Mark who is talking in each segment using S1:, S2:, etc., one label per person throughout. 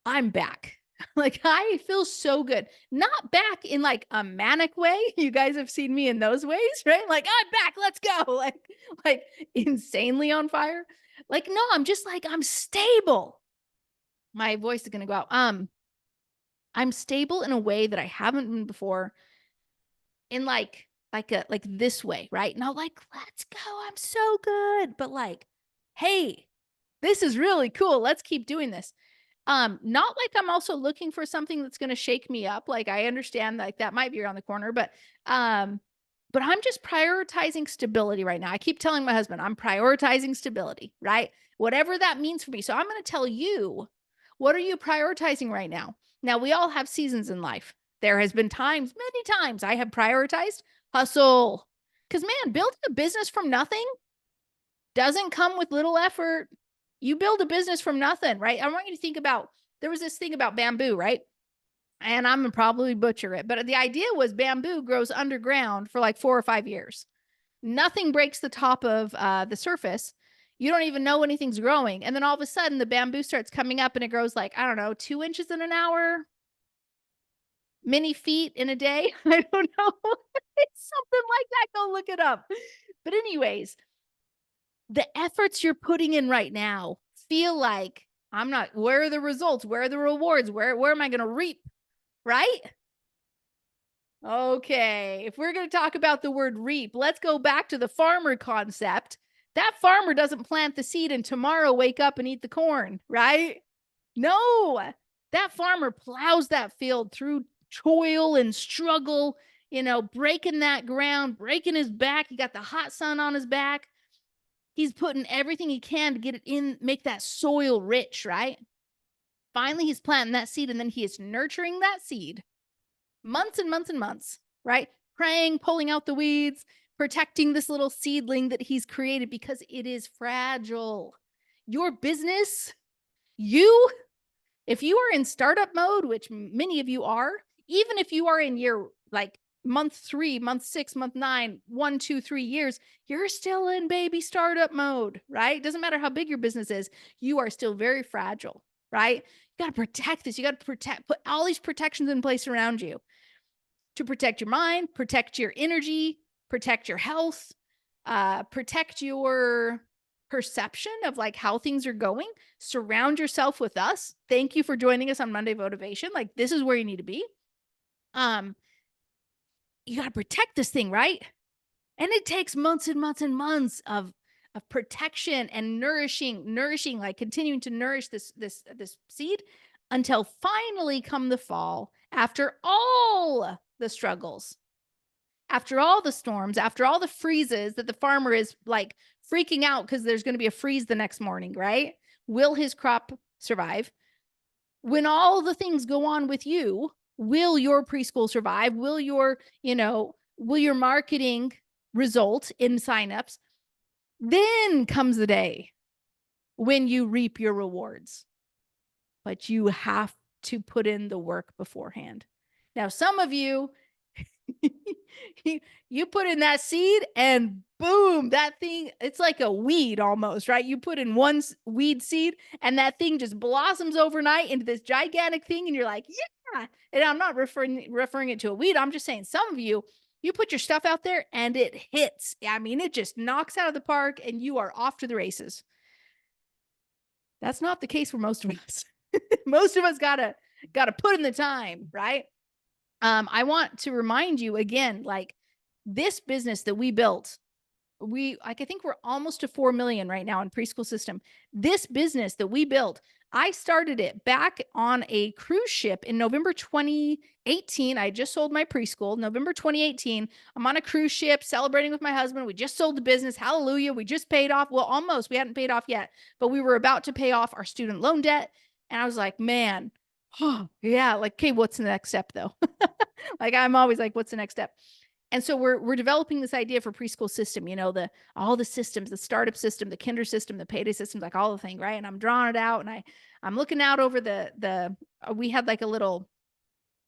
S1: I'm back. Like, I feel so good. Not back in like a manic way. You guys have seen me in those ways, right? Like, I'm back. Let's go. Like insanely on fire. Like, no, I'm just like, I'm stable. My voice is going to go out. I'm stable in a way that I haven't been before in like this way, right? Not like, let's go. I'm so good. But like, hey, this is really cool. Let's keep doing this. Not like I'm also looking for something that's going to shake me up. Like I understand like that might be around the corner, um but I'm just prioritizing stability right now. I keep telling my husband, I'm prioritizing stability, right? Whatever that means for me. So I'm going to tell you, what are you prioritizing right now? Now, we all have seasons in life. There has been times, many times I have prioritized hustle. Cuz man, building a business from nothing doesn't come with little effort. You build a business from nothing, right? I want you to think about there was this thing about bamboo, right? And I'm gonna probably butcher it, but the idea was bamboo grows underground for like 4 or 5 years. Nothing breaks the top of the surface. You don't even know anything's growing. And then all of a sudden, the bamboo starts coming up and it grows like, I don't know, 2 inches in an hour, many feet in a day. I don't know. It's something like that. Go look it up. But, anyways, the efforts you're putting in right now feel like I'm not, where are the results? Where are the rewards? Where am I going to reap? Right? Okay. If we're going to talk about the word reap, let's go back to the farmer concept. That farmer doesn't plant the seed and tomorrow wake up and eat the corn, right? No, that farmer plows that field through toil and struggle, breaking that ground, breaking his back. He got the hot sun on his back. He's putting everything he can to get it in, make that soil rich, right? Finally, he's planting that seed and then he is nurturing that seed months and months and months, right? Praying, pulling out the weeds, protecting this little seedling that he's created because it is fragile. Your business, you, if you are in startup mode, which many of you are, even if you are in year like month 3, month 6, month 9, 1, 2, 3 years, you're still in baby startup mode, right? Doesn't matter how big your business is, you are still very fragile, right? You got to protect this. You got to put all these protections in place around you to protect your mind, protect your energy, protect your health, protect your perception of like how things are going. Surround yourself with us. Thank you for joining us on Monday Motivation. Like this is where you need to be. You got to protect this thing, right? And it takes months and months and months of protection and nourishing, like continuing to nourish this seed until finally come the fall, after all the struggles, after all the storms, after all the freezes that the farmer is like freaking out because there's going to be a freeze the next morning, right? Will his crop survive? When all the things go on with you, will your preschool survive? Will your marketing result in signups? Then comes the day when you reap your rewards. But you have to put in the work beforehand. Now, some of you, you put in that seed and boom, that thing, it's like a weed almost, right? You put in one weed seed and that thing just blossoms overnight into this gigantic thing. And you're like, yeah. And I'm not referring it to a weed. I'm just saying some of you, you put your stuff out there and it hits. I mean, it just knocks out of the park and you are off to the races. That's not the case for most of us. Most of us gotta put in the time, right? I want to remind you again, like this business that we built, I think we're almost to 4 million right now in preschool system. This business that we built, I started it back on a cruise ship in November 2018. I just sold my preschool, November 2018. I'm on a cruise ship celebrating with my husband. We just sold the business. Hallelujah. We just paid off. Well, almost. We hadn't paid off yet, but we were about to pay off our student loan debt. And I was like, man, oh, yeah, like, okay, what's the next step though? Like, I'm always like, what's the next step? And so we're developing this idea for preschool system, all the systems, the startup system, the kinder system, the payday systems, like all the thing, right? And I'm drawing it out and I'm looking out over we had like a little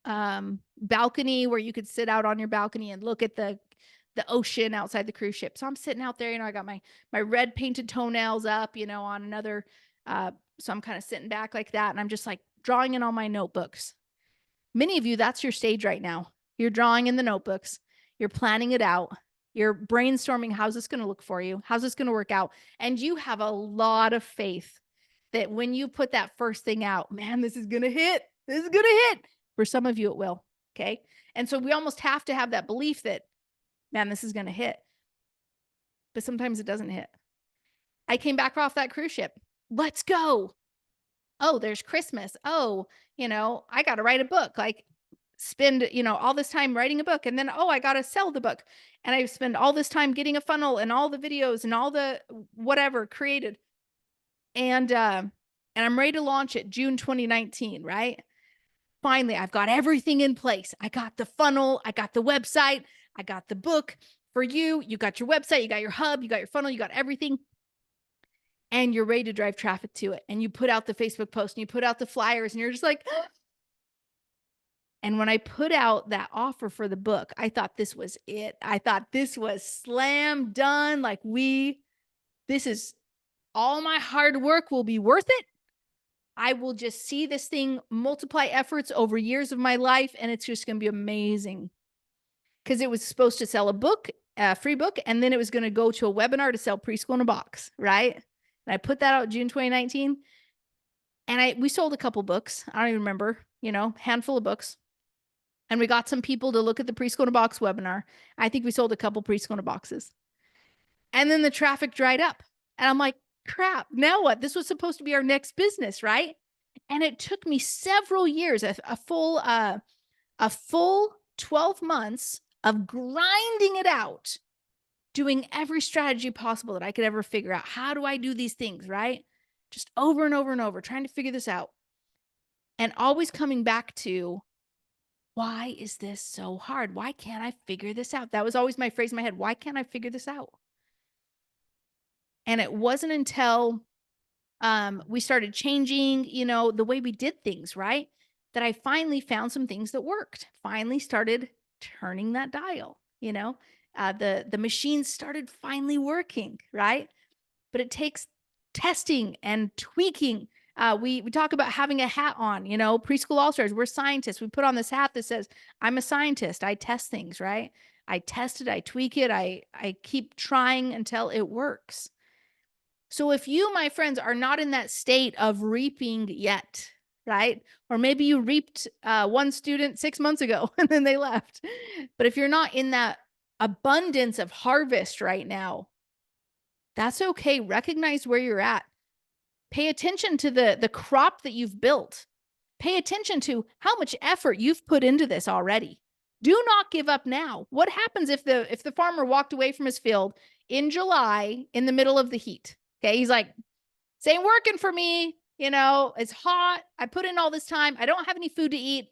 S1: balcony where you could sit out on your balcony and look at the ocean outside the cruise ship. So I'm sitting out there, I got my red painted toenails up, on another so I'm kind of sitting back like that and I'm just like drawing in all my notebooks. Many of you, that's your stage right now. You're drawing in the notebooks. You're planning it out. You're brainstorming, how's this going to look for you? How's this going to work out? And you have a lot of faith that when you put that first thing out, man, this is going to hit. This is going to hit. For some of you, it will. Okay. And so we almost have to have that belief that, man, this is going to hit. But sometimes it doesn't hit. I came back off that cruise ship. Let's go. Oh, there's Christmas. Oh, I got to write a book. Like, spend, all this time writing a book. And then, oh, I got to sell the book. And I spend all this time getting a funnel and all the videos and all the whatever created. And I'm ready to launch it June 2019, right? Finally, I've got everything in place. I got the funnel. I got the website. I got the book for you. You got your website. You got your hub. You got your funnel. You got everything. And you're ready to drive traffic to it. And you put out the Facebook post and you put out the flyers and you're just like, and when I put out that offer for the book, I thought this was it. I thought this was slam done. Like this is all my hard work will be worth it. I will just see this thing multiply efforts over years of my life. And it's just going to be amazing. Because it was supposed to sell a book, a free book. And then it was going to go to a webinar to sell Preschool in a Box. Right. And I put that out June 2019. And we sold a couple books. I don't even remember, handful of books. And we got some people to look at the Preschool in a Box webinar. I think we sold a couple Preschool in a Boxes. And then the traffic dried up. And I'm like, crap, now what? This was supposed to be our next business, right? And it took me several years, a full 12 months of grinding it out, doing every strategy possible that I could ever figure out. How do I do these things, right? Just over and over and over, trying to figure this out. And always coming back to, why is this so hard? Why can't I figure this out? That was always my phrase in my head. Why can't I figure this out? And it wasn't until we started changing, the way we did things, right? That I finally found some things that worked. Finally started turning that dial, the machine started finally working, right? But it takes testing and tweaking. We talk about having a hat on, Preschool All-Stars. We're scientists. We put on this hat that says, I'm a scientist. I test things, right? I test it. I tweak it. I keep trying until it works. So if you, my friends, are not in that state of reaping yet, right? Or maybe you reaped one student 6 months ago and then they left. But if you're not in that abundance of harvest right now, that's okay. Recognize where you're at. Pay attention to the crop that you've built. Pay attention to how much effort you've put into this already. Do not give up now. What happens if the farmer walked away from his field in July in the middle of the heat? Okay, he's like, this ain't working for me. It's hot. I put in all this time. I don't have any food to eat.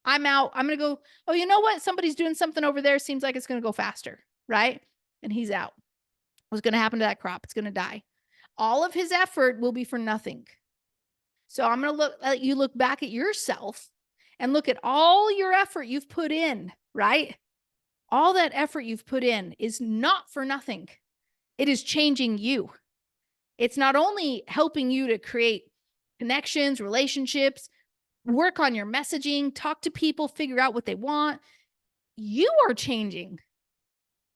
S1: I'm out. I'm going to go, oh, you know what? Somebody's doing something over there. Seems like it's going to go faster, right? And he's out. What's going to happen to that crop? It's going to die. All of his effort will be for nothing. So I'm going to let you look back at yourself and look at all your effort you've put in, right? All that effort you've put in is not for nothing. It is changing you. It's not only helping you to create connections, relationships, work on your messaging, talk to people, figure out what they want. You are changing.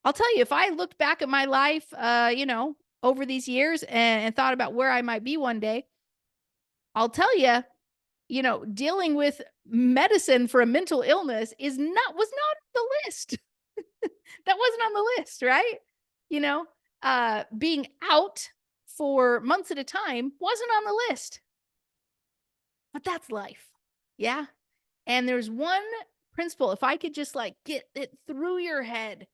S1: I'll tell you, if I looked back at my life, over these years and thought about where I might be one day, I'll tell you, dealing with medicine for a mental illness was not on the list. That wasn't on the list, right? Being out for months at a time wasn't on the list. But that's life. Yeah. And there's one principle. If I could just get it through your head.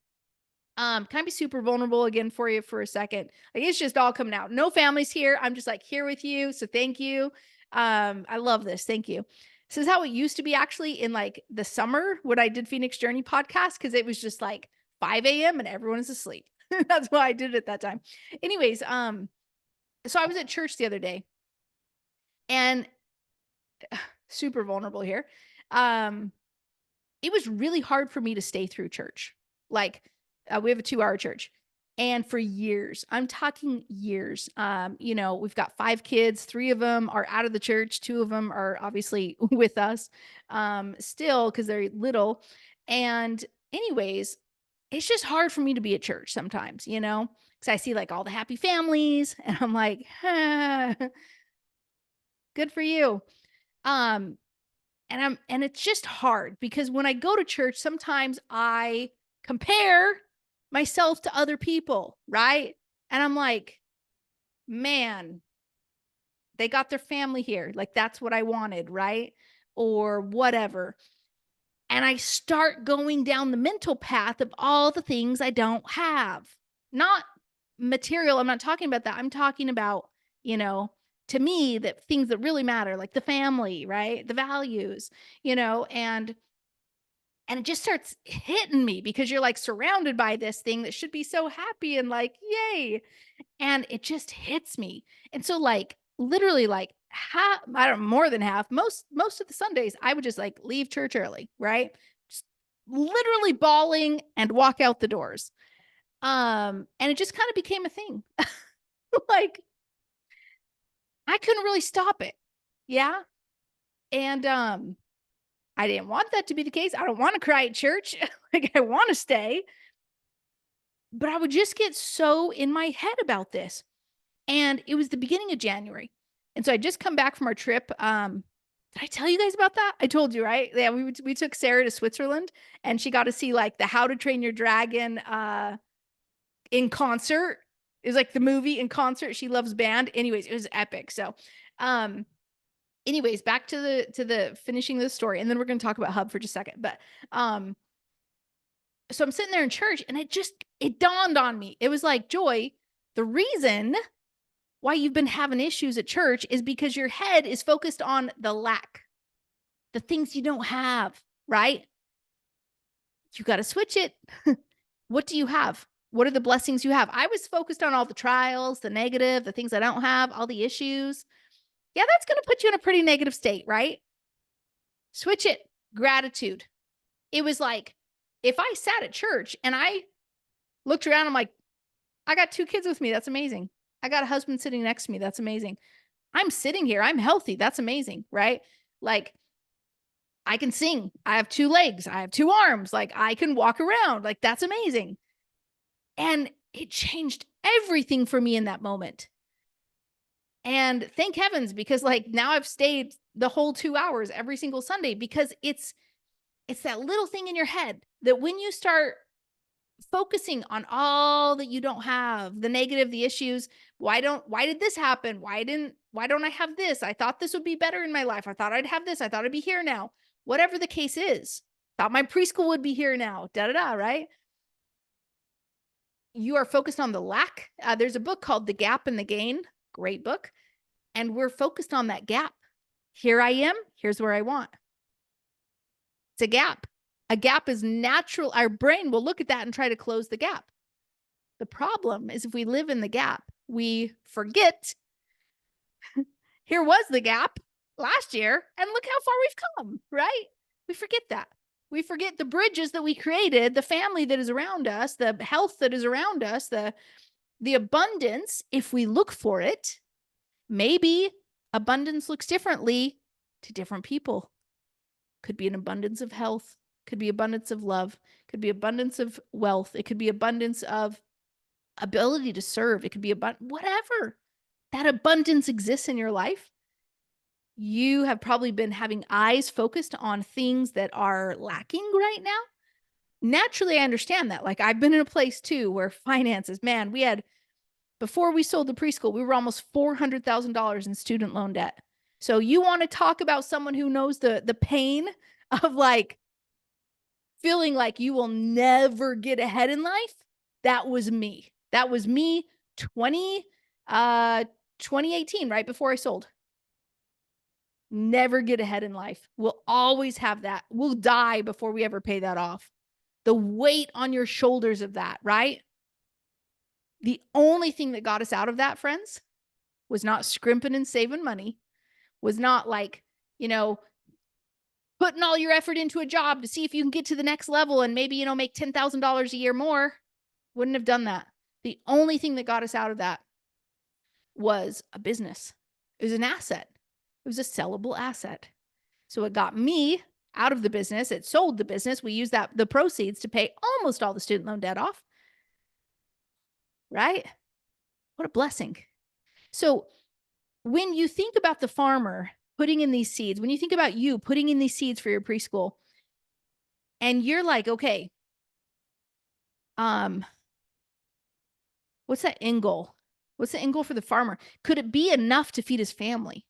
S1: Can I be super vulnerable again for you for a second? It's just all coming out. No families here. I'm just here with you. So thank you. I love this. Thank you. This is how it used to be actually in the summer when I did Phoenix Journey podcast. Cause it was just 5 a.m. and everyone is asleep. That's why I did it at that time. Anyways, so I was at church the other day and super vulnerable here. It was really hard for me to stay through church. We have a 2-hour church And for years, I'm talking years, we've got 5 kids, 3 of them are out of the church, 2 of them are obviously with us, still because 'cause they're little, and anyways, it's just hard for me to be at church sometimes, because I see, like, all the happy families, and I'm like, good for you." Um, and it's just hard because when I go to church, sometimes I compare myself to other people, right? And I'm like, "Man, they got their family here. Like that's what I wanted, right?" Or whatever. And I start going down the mental path of all the things I don't have. Not material, I'm not talking about that. I'm talking about, you know, to me, that things that really matter, like the family, right? The values, and it just starts hitting me because you're like surrounded by this thing that should be so happy and like, yay. And it just hits me. And so like literally like half, I don't know, more than half, most of the Sundays, I would just like leave church early, right? Just literally bawling and walk out the doors. And it just kind of became a thing. Like I couldn't really stop it. Yeah. And I didn't want that to be the case. I don't want to cry at church. Like I want to stay. But I would just get so in my head about this. And it was the beginning of January. And so I just come back from our trip. Did I tell you guys about that? I told you, right? Yeah, we took Sarah to Switzerland and she got to see like the How to Train Your Dragon in concert. It was like the movie in concert. She loves band. Anyways, it was epic. So um anyways, back to the finishing the story, and then we're gonna talk about Hub for just a second. But um so I'm sitting there in church and it dawned on me. It was like, Joy, the reason why you've been having issues at church is because your head is focused on the lack, the things you don't have, right? You got to switch it. What do you have? What are the blessings you have? I was focused on all the trials, the negative, the things I don't have, all the issues. Yeah, that's going to put you in a pretty negative state, right? Switch it. Gratitude. It was like if I sat at church and I looked around, I'm like, I got 2 kids with me. That's amazing. I got a husband sitting next to me. That's amazing. I'm sitting here. I'm healthy. That's amazing, right? Like I can sing. I have 2 legs. I have 2 arms. Like I can walk around. Like that's amazing. And it changed everything for me in that moment. And thank heavens because like now I've stayed the whole 2 hours every single Sunday because it's that little thing in your head that when you start focusing on all that you don't have, the negative, the issues, why did this happen? Why don't I have this? I thought this would be better in my life. I thought I'd have this. I thought I'd be here now. Whatever the case is. Thought my preschool would be here now. Da da da, right? You are focused on the lack. There's a book called The Gap and the Gain. Great book. And we're focused on that gap. Here I am. Here's where I want. It's a gap. A gap is natural. Our brain will look at that and try to close the gap. The problem is if we live in the gap, we forget here was the gap last year and look how far we've come, right? We forget that. We forget the bridges that we created, the family that is around us, the health that is around us, the abundance. If we look for it, maybe abundance looks differently to different people. Could be an abundance of health, could be abundance of love, could be abundance of wealth, it could be abundance of ability to serve, it could be about whatever. That abundance exists in your life. You have probably been having eyes focused on things that are lacking right now. Naturally, I understand that. Like I've been in a place too where finances, man, we had before we sold the preschool, we were almost $400,000 in student loan debt. So you want to talk about someone who knows the pain of like feeling like you will never get ahead in life? That was me. That was me 2018, right before I sold. Never get ahead in life. We'll always have that. We'll die before we ever pay that off. The weight on your shoulders of that, right? The only thing that got us out of that, friends, was not scrimping and saving money, was not like, putting all your effort into a job to see if you can get to the next level and maybe, make $10,000 a year more. Wouldn't have done that. The only thing that got us out of that was a business. It was an asset. It was a sellable asset. So it got me out of the business. It sold the business. We used the proceeds to pay almost all the student loan debt off. Right? What a blessing. So when you think about the farmer putting in these seeds, when you think about you putting in these seeds for your preschool, and you're like, okay, what's that end goal? What's the end goal for the farmer? Could it be enough to feed his family?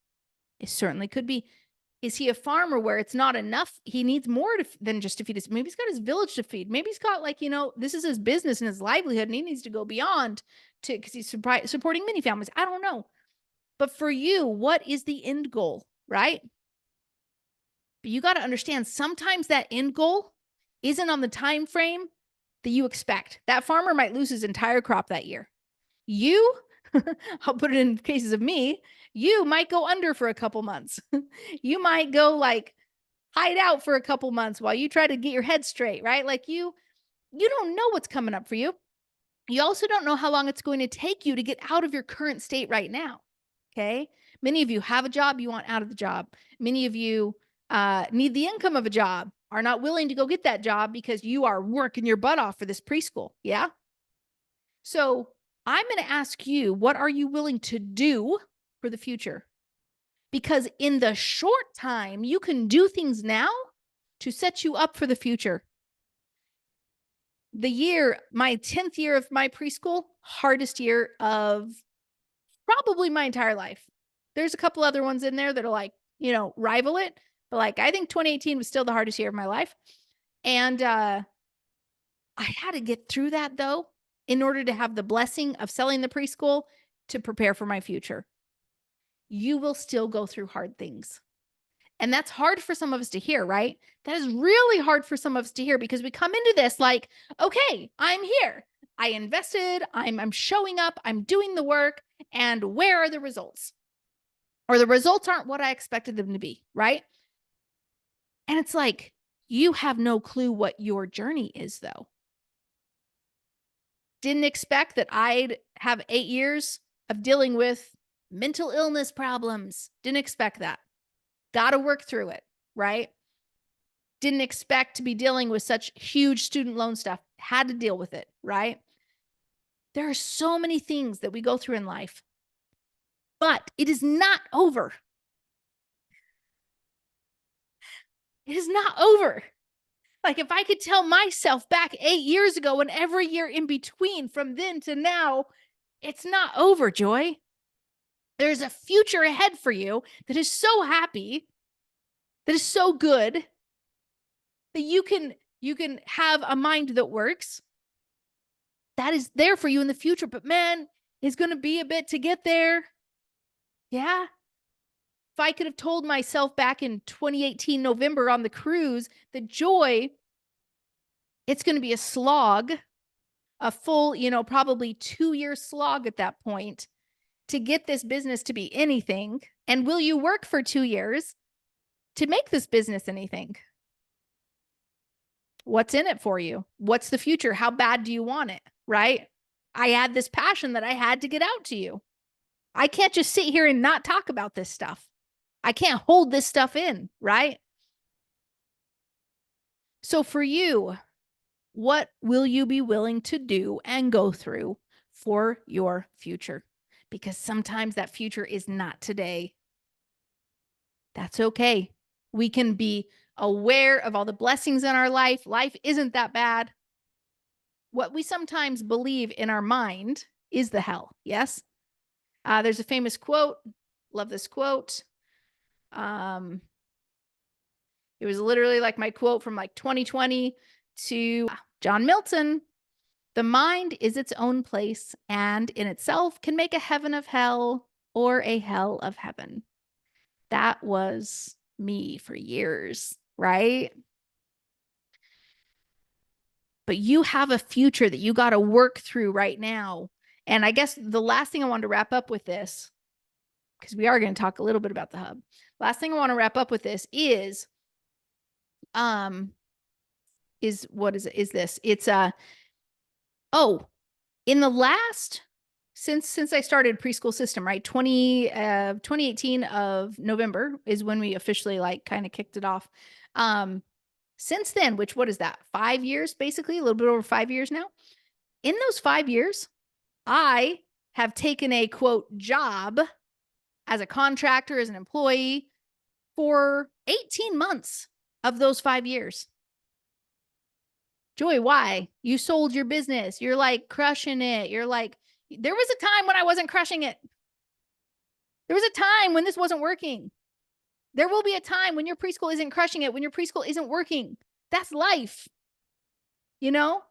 S1: It certainly could be. Is he a farmer where it's not enough? He needs more than just to feed his, maybe he's got his village to feed. Maybe he's got like, this is his business and his livelihood and he needs to go beyond because he's supporting many families. I don't know. But for you, what is the end goal, right? But you got to understand sometimes that end goal isn't on the time frame that you expect. That farmer might lose his entire crop that year. You, I'll put it in cases of me, you might go under for a couple months. You might go like hide out for a couple months while you try to get your head straight, right? Like you don't know what's coming up for you. You also don't know how long it's going to take you to get out of your current state right now. Okay. Many of you have a job, you want out of the job. Many of you need the income of a job, are not willing to go get that job because you are working your butt off for this preschool. Yeah. So I'm going to ask you, what are you willing to do for the future? Because in the short time, you can do things now to set you up for the future. My 10th year of my preschool, hardest year of probably my entire life. There's a couple other ones in there that are like, rival it. But like, I think 2018 was still the hardest year of my life. And I had to get through that though, in order to have the blessing of selling the preschool to prepare for my future. You will still go through hard things. And that's hard for some of us to hear, right? That is really hard for some of us to hear because we come into this like, okay, I'm here. I invested, I'm showing up, I'm doing the work, and where are the results? Or the results aren't what I expected them to be, right? And it's like, you have no clue what your journey is, though. Didn't expect that I'd have 8 years of dealing with mental illness problems. Didn't expect that. Got to work through it, right? Didn't expect to be dealing with such huge student loan stuff. Had to deal with it, right? There are so many things that we go through in life, but it is not over. It is not over. Like if I could tell myself back 8 years ago and every year in between from then to now, it's not over, Joy. There's a future ahead for you that is so happy, that is so good, that you can have a mind that works. That is there for you in the future. But man, it's going to be a bit to get there. Yeah. If I could have told myself back in 2018 November on the cruise that Joy, it's going to be a slog, a full, probably 2-year slog at that point to get this business to be anything. And will you work for 2 years to make this business anything? What's in it for you? What's the future? How bad do you want it? Right? I had this passion that I had to get out to you. I can't just sit here and not talk about this stuff. I can't hold this stuff in, right? So for you, what will you be willing to do and go through for your future? Because sometimes that future is not today. That's okay. We can be aware of all the blessings in our life. Life isn't that bad. What we sometimes believe in our mind is the hell. Yes. There's a famous quote. Love this quote. It was literally like my quote from like 2020 to John Milton. The mind is its own place and in itself can make a heaven of hell or a hell of heaven. That was me for years, right? But you have a future that you got to work through right now. And I guess the last thing I wanted to wrap up with this, because we are going to talk a little bit about the hub. Last thing I want to wrap up with this is what is it? Is this? It's In the last since I started preschool system, right? 2018 of November is when we officially like kind of kicked it off. Um, since then, which what is that? 5 years, basically, a little bit over 5 years now. In those 5 years, I have taken a quote job as a contractor, as an employee for 18 months of those 5 years. Joy, why? You sold your business. You're like crushing it. You're like, there was a time when I wasn't crushing it. There was a time when this wasn't working. There will be a time when your preschool isn't crushing it, when your preschool isn't working. That's life, you know?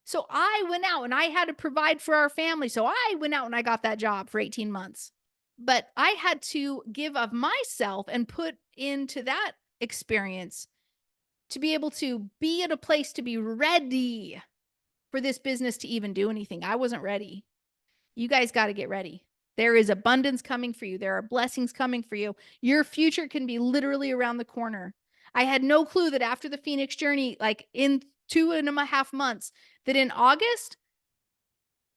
S1: So I went out and I had to provide for our family. So I went out and I got that job for 18 months. But I had to give of myself and put into that experience to be able to be at a place to be ready for this business to even do anything. I wasn't ready. You guys got to get ready. There is abundance coming for you. There are blessings coming for you. Your future can be literally around the corner. I had no clue that after the Phoenix journey, like in 2.5 months, that in August,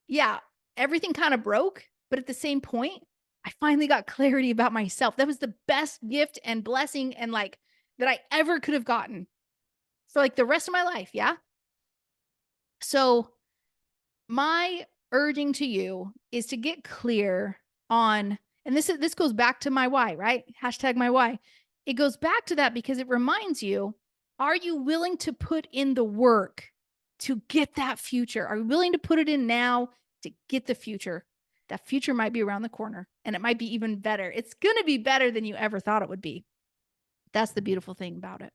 S1: yeah, everything kind of broke. But at the same point, I finally got clarity about myself. That was the best gift and blessing and like that I ever could have gotten for like the rest of my life. Yeah. So my urging to you is to get clear on, and this goes back to my why, right? Hashtag my why. It goes back to that because it reminds you, are you willing to put in the work to get that future? Are you willing to put it in now to get the future? That future might be around the corner and it might be even better. It's going to be better than you ever thought it would be. That's the beautiful thing about it.